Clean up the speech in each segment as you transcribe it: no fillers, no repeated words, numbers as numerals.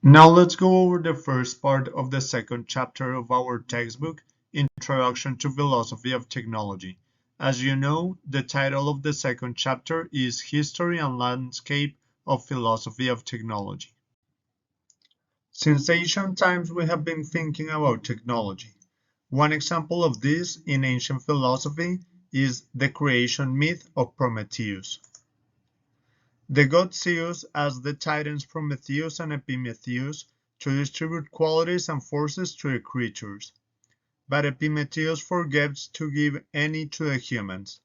Now let's go over the first part of the second chapter of our textbook, Introduction to Philosophy of Technology. As you know, the title of the second chapter is History and Landscape of Philosophy of Technology. Since ancient times, we have been thinking about technology. One example of this in ancient philosophy is the creation myth of Prometheus. The gods Zeus asked the titans Prometheus and Epimetheus to distribute qualities and forces to the creatures, but Epimetheus forgets to give any to the humans.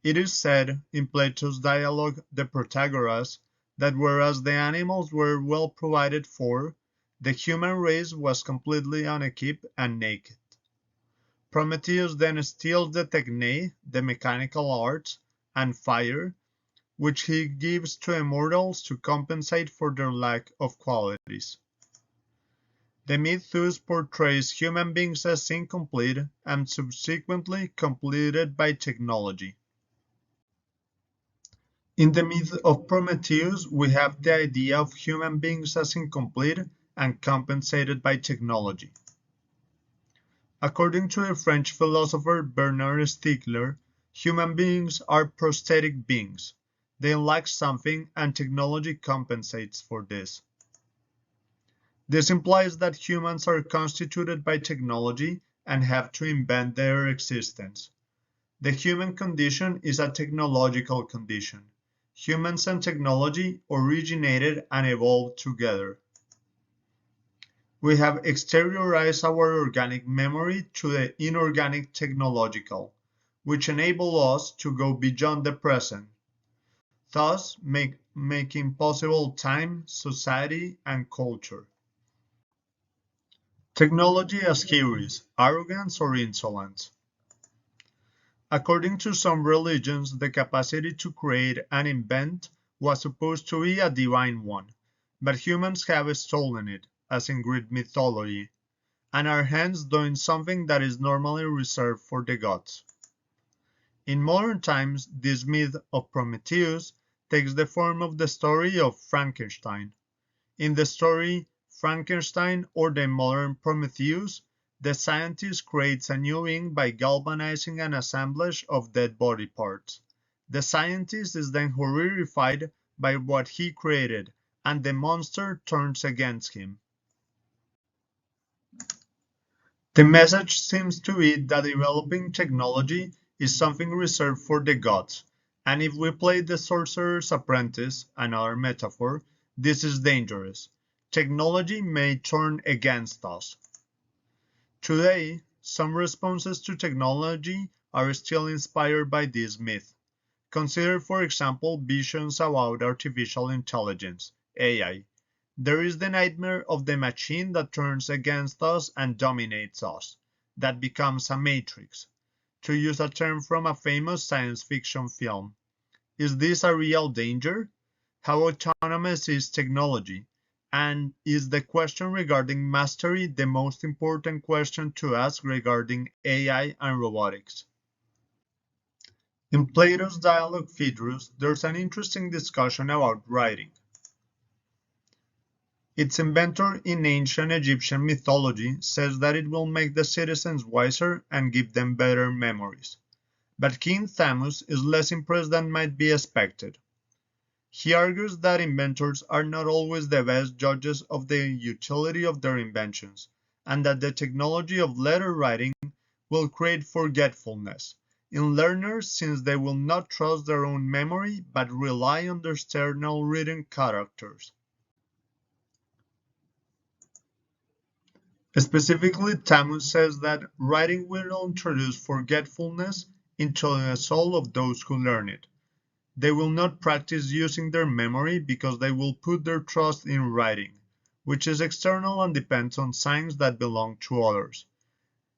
It is said in Plato's dialogue The Protagoras that whereas the animals were well provided for, the human race was completely unequipped and naked. Prometheus then steals the techne, the mechanical arts, and fire, which he gives to immortals to compensate for their lack of qualities. The myth thus portrays human beings as incomplete and subsequently completed by technology. In the myth of Prometheus, we have the idea of human beings as incomplete and compensated by technology. According to the French philosopher Bernard Stiegler, human beings are prosthetic beings. They lack something and technology compensates for this. This implies that humans are constituted by technology and have to invent their existence. The human condition is a technological condition. Humans and technology originated and evolved together. We have exteriorized our organic memory to the inorganic technological, which enable us to go beyond the present, thus making possible time, society, and culture. Technology as hubris, arrogance or insolence. According to some religions, the capacity to create and invent was supposed to be a divine one, but humans have stolen it, as in Greek mythology, and are hence doing something that is normally reserved for the gods. In modern times, this myth of Prometheus takes the form of the story of Frankenstein. In the story Frankenstein or the modern Prometheus, the scientist creates a new being by galvanizing an assemblage of dead body parts. The scientist is then horrified by what he created, and the monster turns against him. The message seems to be that developing technology is something reserved for the gods, and if we play the sorcerer's apprentice, another metaphor, this is dangerous. Technology may turn against us. Today, some responses to technology are still inspired by this myth. Consider, for example, visions about artificial intelligence, AI. There is the nightmare of the machine that turns against us and dominates us, that becomes a matrix. To use a term from a famous science fiction film, is this a real danger? How autonomous is technology? And is the question regarding mastery the most important question to ask regarding AI and robotics? In Plato's dialogue Phaedrus, there's an interesting discussion about writing. Its inventor in ancient Egyptian mythology says that it will make the citizens wiser and give them better memories. But King Thamus is less impressed than might be expected. He argues that inventors are not always the best judges of the utility of their inventions, and that the technology of letter writing will create forgetfulness in learners since they will not trust their own memory but rely on their external written characters. Specifically, Tammuz says that writing will introduce forgetfulness into the soul of those who learn it. They will not practice using their memory because they will put their trust in writing, which is external and depends on signs that belong to others.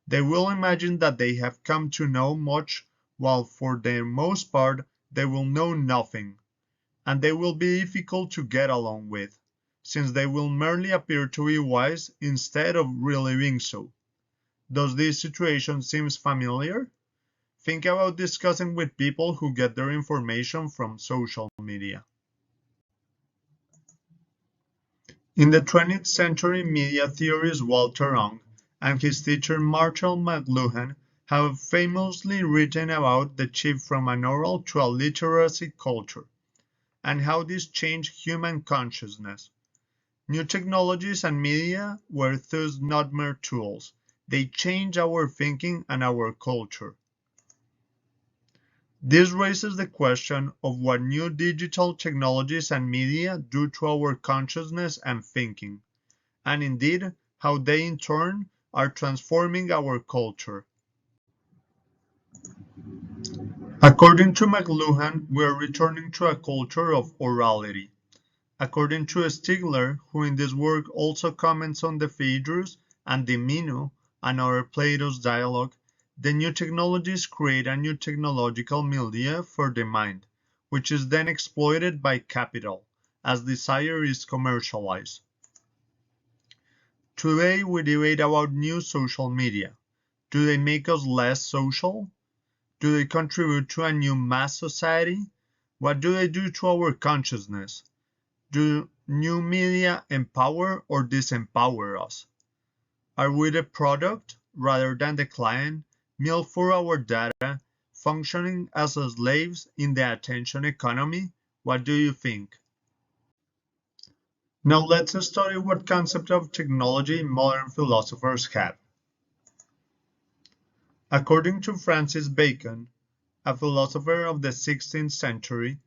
They will imagine that they have come to know much while for the most part they will know nothing, and they will be difficult to get along with, since they will merely appear to be wise instead of really being so. Does this situation seem familiar? Think about discussing with people who get their information from social media. In the 20th century, media theorist Walter Ong and his teacher Marshall McLuhan have famously written about the shift from an oral to a literacy culture and how this changed human consciousness. New technologies and media were thus not mere tools, they changed our thinking and our culture. This raises the question of what new digital technologies and media do to our consciousness and thinking, and indeed how they in turn are transforming our culture. According to McLuhan, we are returning to a culture of orality. According to Stigler, who in this work also comments on the Phaedrus and the Meno and other Plato's dialogue, the new technologies create a new technological milieu for the mind, which is then exploited by capital, as desire is commercialized. Today we debate about new social media. Do they make us less social? Do they contribute to a new mass society? What do they do to our consciousness? Do new media empower or disempower us? Are we the product rather than the client, milled for our data, functioning as slaves in the attention economy? What do you think? Now let's study what concept of technology modern philosophers have. According to Francis Bacon, a philosopher of the 16th century,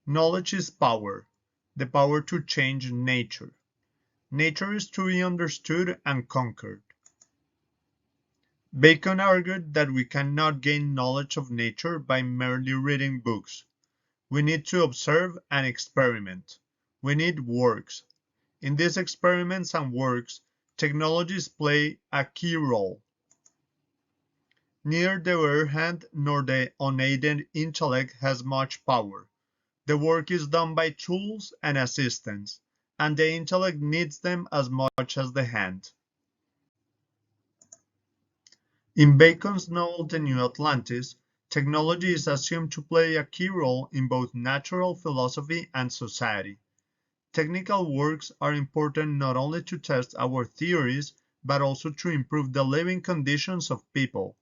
knowledge is power, the power to change nature. Nature is to be understood and conquered. Bacon argued that we cannot gain knowledge of nature by merely reading books. We need to observe and experiment. We need works. In these experiments and works, technologies play a key role. Neither the bare hand nor the unaided intellect has much power. The work is done by tools and assistants, and the intellect needs them as much as the hand. In Bacon's novel The New Atlantis, technology is assumed to play a key role in both natural philosophy and society. Technical works are important not only to test our theories, but also to improve the living conditions of people.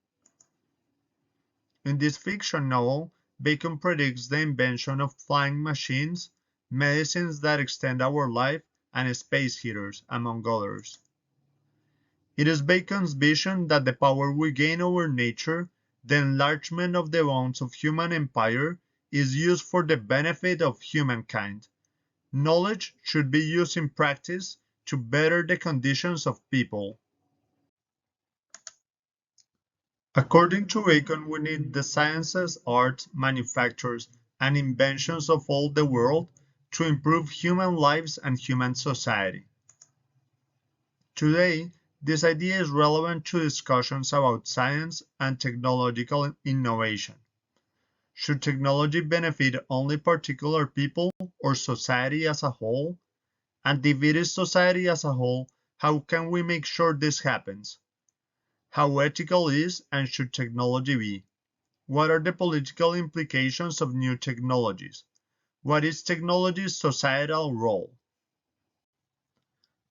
In this fiction novel, Bacon predicts the invention of flying machines, medicines that extend our life, and space heaters, among others. It is Bacon's vision that the power we gain over nature, the enlargement of the bounds of human empire, is used for the benefit of humankind. Knowledge should be used in practice to better the conditions of people. According to Bacon, we need the sciences, arts, manufactures, and inventions of all the world to improve human lives and human society. Today, this idea is relevant to discussions about science and technological innovation. Should technology benefit only particular people or society as a whole? And if it is society as a whole, how can we make sure this happens? How ethical is and should technology be? What are the political implications of new technologies? What is technology's societal role?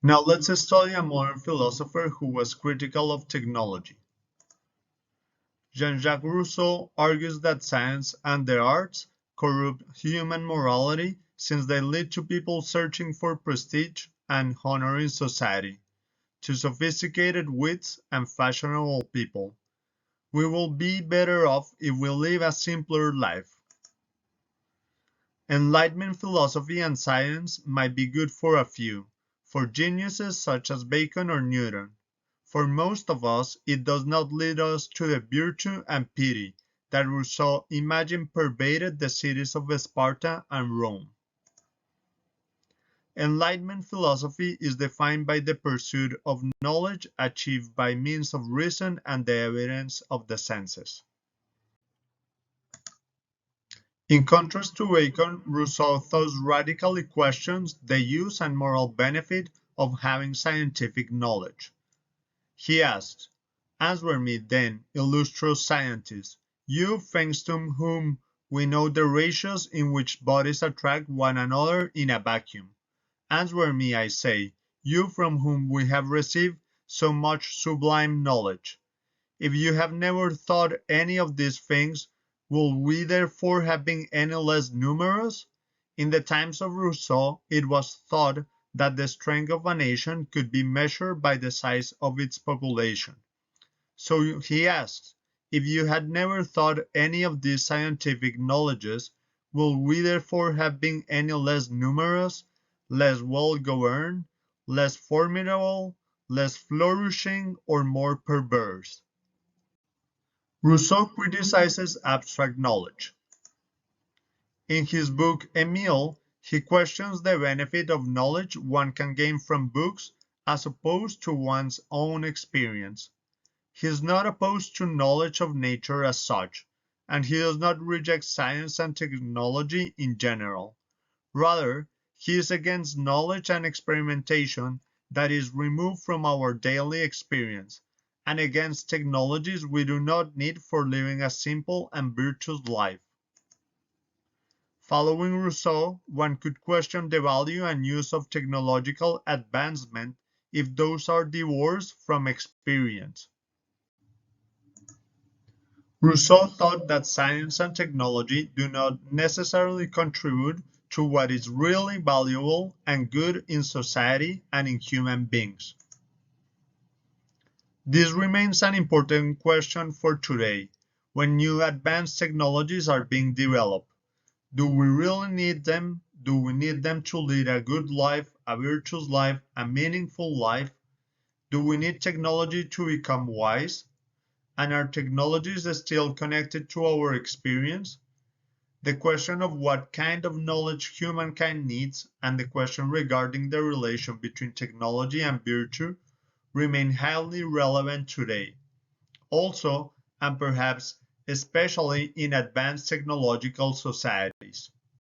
Now let's study a modern philosopher who was critical of technology. Jean-Jacques Rousseau argues that science and the arts corrupt human morality since they lead to people searching for prestige and honor in society, to sophisticated wits and fashionable people. We will be better off if we live a simpler life. Enlightenment philosophy and science might be good for a few, for geniuses such as Bacon or Newton. For most of us, it does not lead us to the virtue and pity that Rousseau imagined pervaded the cities of Sparta and Rome. Enlightenment philosophy is defined by the pursuit of knowledge achieved by means of reason and the evidence of the senses. In contrast to Bacon, Rousseau thus radically questions the use and moral benefit of having scientific knowledge. He asks, "Answer me, then, illustrious scientist, you thanks to whom we know the ratios in which bodies attract one another in a vacuum. Answer me, I say, you from whom we have received so much sublime knowledge. If you have never thought any of these things, will we therefore have been any less numerous? In the times of Rousseau, it was thought that the strength of a nation could be measured by the size of its population. So he asks, if you had never thought any of these scientific knowledges, will we therefore have been any less numerous, less well governed, less formidable, less flourishing, or more perverse? Rousseau criticizes abstract knowledge. In his book Emile, he questions the benefit of knowledge one can gain from books as opposed to one's own experience. He is not opposed to knowledge of nature as such, and he does not reject science and technology in general. Rather, he is against knowledge and experimentation that is removed from our daily experience, and against technologies we do not need for living a simple and virtuous life. Following Rousseau, one could question the value and use of technological advancement if those are divorced from experience. Rousseau thought that science and technology do not necessarily contribute to what is really valuable and good in society and in human beings. This remains an important question for today, when new advanced technologies are being developed. Do we really need them? Do we need them to lead a good life, a virtuous life, a meaningful life? Do we need technology to become wise? And are technologies still connected to our experience? The question of what kind of knowledge humankind needs and the question regarding the relation between technology and virtue remain highly relevant today. Also, and perhaps especially in advanced technological societies.